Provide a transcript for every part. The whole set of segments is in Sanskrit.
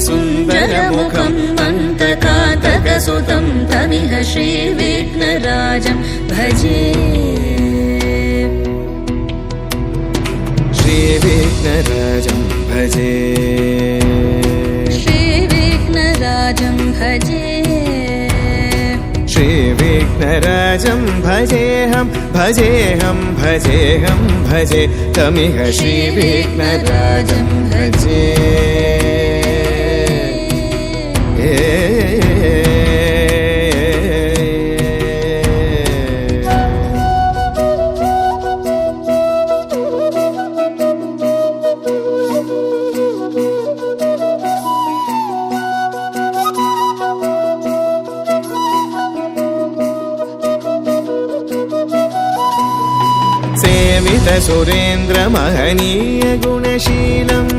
सुन्दरमुखं मन्तकातकसुतं तमिह श्रीविघ्नराजं भजे श्रीविघ्नराजं भजे श्रीविघ्नराजं भजे श्रीविघ्नराजं भजेऽहं भजेऽहं भजेऽहं भजे तमिह श्रीविघ्नराजं भजे सेवित सुरेन्द्र महनीय गुणशीलम्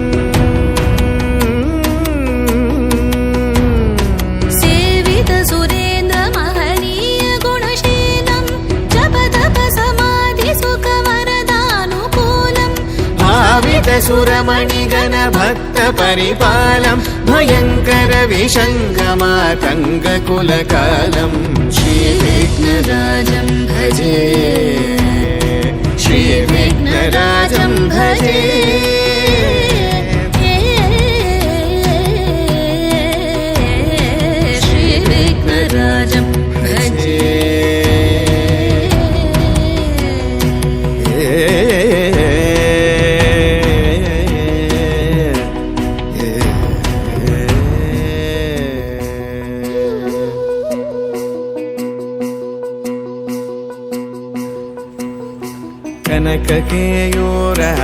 सेवित सुरेन्द्र महनीय गुणशीलं जप तप समाधि सुख वरदानुकूलम् भावित सुरमणिगण भक्त परिपालं भयङ्कर विशङ्गमातङ्ग कुलकालम् श्रीविघ्नराजं भजे श्रीविघ्नराजं भजे श्रीविघ्नराजं भजे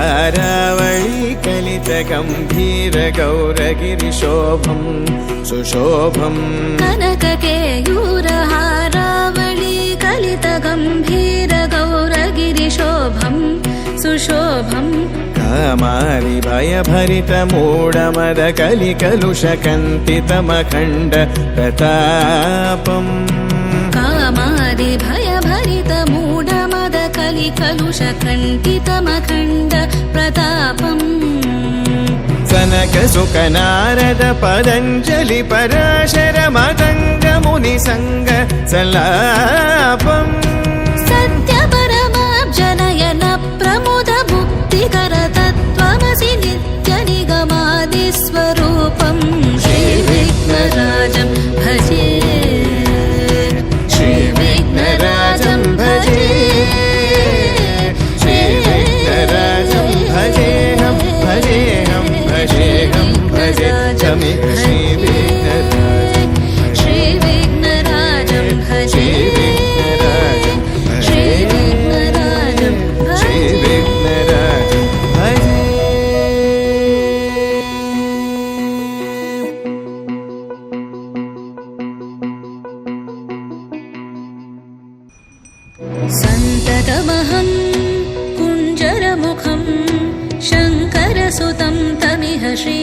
कनककेयूरहारावळी कलितगम्भीर गौरगिरिशोभं सुशोभम् कनककेयूरहारावळी कलितगम्भीर गौरगिरिशोभं सुशोभम् कामारि भयभरितमूढमद कलिकलुषकन्तितमखण्ड प्रतापम् कामादि भयभरितमूढमद कलिकलुषकण्ठितमखण्ड प्रतापम् सनक सुख नारद पतञ्जलि पराशर मतङ्ग मुनिसङ्ग सल्लापम् सत्य परमाब्जनयन प्रमुद मुक्तिकर तत्त्वमसि नित्य निगमादिस्वरूपम् श्रीविघ्नराजं भजे श्रीविघ्नराजं भजे श्रीविघ्नराजं भजेऽहं भजेऽहं भजेऽहं भजे तमिह श्रीविघ्नराजं श्रीविघ्नराजं भजे श्रीविघ्नराजं श्रीविघ्नराजं भजे सन्ततमहं कुञ्जरमुखं शङ्करसुतं तमिह श्री